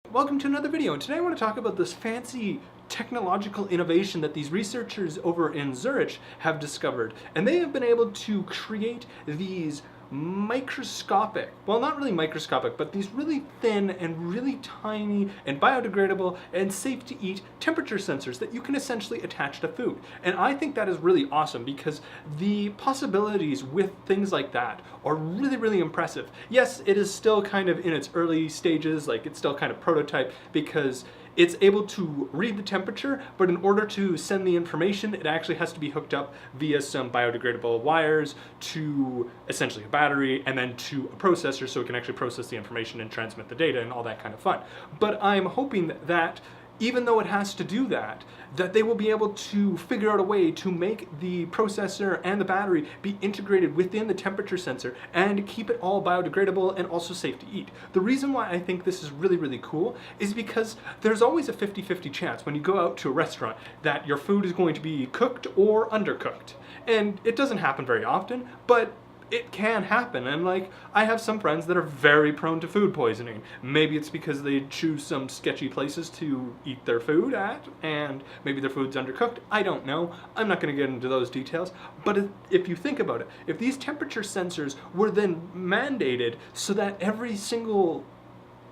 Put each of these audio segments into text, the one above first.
Welcome to another video, and today I want to talk about this fancy technological innovation that these researchers over in Zurich have discovered. And they have been able to create these microscopic, well, not really microscopic, but these really thin and really tiny and biodegradable and safe to eat temperature sensors that you can essentially attach to food. And I think that is really awesome because the possibilities with things like that are really, really impressive. Yes, it is still kind of in its early stages, like it's still kind of prototype because it's able to read the temperature, but in order to send the information, it actually has to be hooked up via some biodegradable wires to essentially a battery and then to a processor so it can actually process the information and transmit the data and all that kind of fun. But I'm hoping that even though it has to do that, that they will be able to figure out a way to make the processor and the battery be integrated within the temperature sensor and keep it all biodegradable and also safe to eat. The reason why I think this is really, really cool is because there's always a 50-50 chance when you go out to a restaurant that your food is going to be cooked or undercooked. And it doesn't happen very often, but it can happen. And like, I have some friends that are very prone to food poisoning. Maybe it's because they choose some sketchy places to eat their food at, and maybe their food's undercooked. I don't know. I'm not going to get into those details. But if you think about it, if these temperature sensors were then mandated so that every single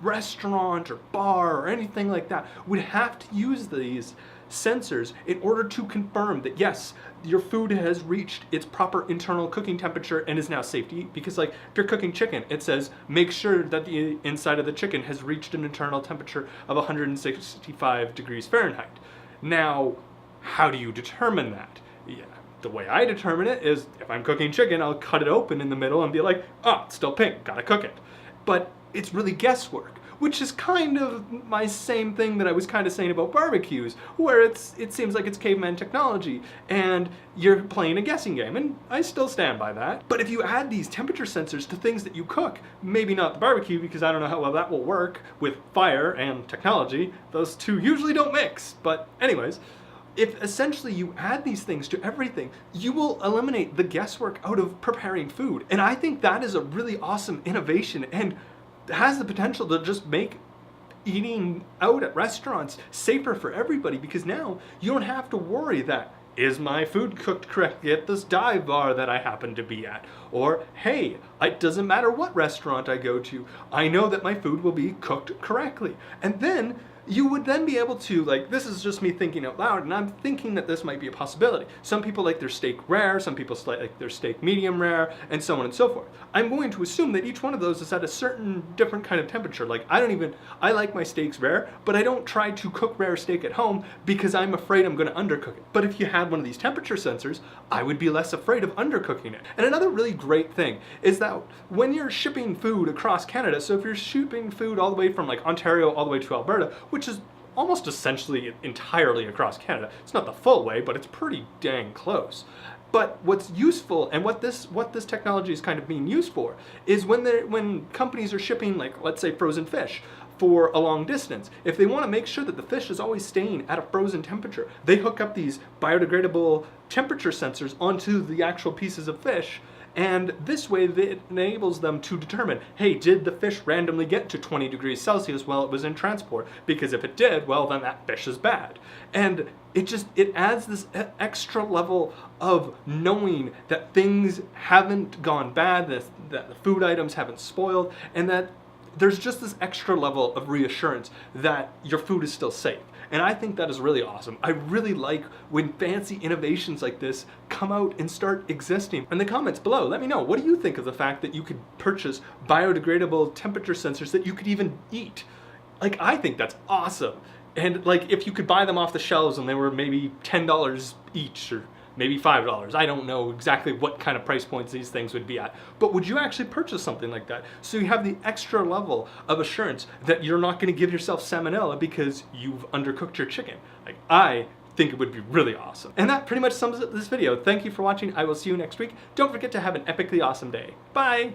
restaurant or bar or anything like that would have to use these sensors in order to confirm that yes, your food has reached its proper internal cooking temperature and is now safe to eat. Because like, if you're cooking chicken, it says make sure that the inside of the chicken has reached an internal temperature of 165 degrees Fahrenheit. Now, how do you determine that? Yeah, the way I determine it is if I'm cooking chicken, I'll cut it open in the middle and be like, oh, it's still pink, gotta cook it. But it's really guesswork, which is kind of my same thing that I was kind of saying about barbecues, where it seems like it's caveman technology and you're playing a guessing game, and I still stand by that. But if you add these temperature sensors to things that you cook, maybe not the barbecue because I don't know how well that will work with fire and technology, those two usually don't mix, but anyways, if essentially you add these things to everything, you will eliminate the guesswork out of preparing food. And I think that is a really awesome innovation and has the potential to just make eating out at restaurants safer for everybody, because now you don't have to worry that, is my food cooked correctly at this dive bar that I happen to be at? Or, hey, it doesn't matter what restaurant I go to, I know that my food will be cooked correctly. And then you would then be able to, like, this is just me thinking out loud, and I'm thinking that this might be a possibility. Some people like their steak rare, some people like their steak medium rare, and so on and so forth. I'm going to assume that each one of those is at a certain different kind of temperature. Like, I like my steaks rare, but I don't try to cook rare steak at home because I'm afraid I'm going to undercook it. But if you had one of these temperature sensors, I would be less afraid of undercooking it. And another really great thing is that when you're shipping food across Canada, so if you're shipping food all the way from like Ontario all the way to Alberta, which is almost essentially entirely across Canada. It's not the full way, but it's pretty dang close. But what's useful and what this technology is kind of being used for is when companies are shipping, like, let's say frozen fish for a long distance, if they want to make sure that the fish is always staying at a frozen temperature, they hook up these biodegradable temperature sensors onto the actual pieces of fish. And this way it enables them to determine, hey, did the fish randomly get to 20 degrees Celsius while it was in transport? Because if it did, well, then that fish is bad. And it adds this extra level of knowing that things haven't gone bad, that the food items haven't spoiled, and that there's just this extra level of reassurance that your food is still safe. And I think that is really awesome. I really like when fancy innovations like this come out and start existing. In the comments below, let me know, what do you think of the fact that you could purchase biodegradable temperature sensors that you could even eat? Like, I think that's awesome. And like, if you could buy them off the shelves and they were maybe $10 each, or maybe $5. I don't know exactly what kind of price points these things would be at. But would you actually purchase something like that? So you have the extra level of assurance that you're not going to give yourself salmonella because you've undercooked your chicken. Like, I think it would be really awesome. And that pretty much sums up this video. Thank you for watching. I will see you next week. Don't forget to have an epically awesome day. Bye!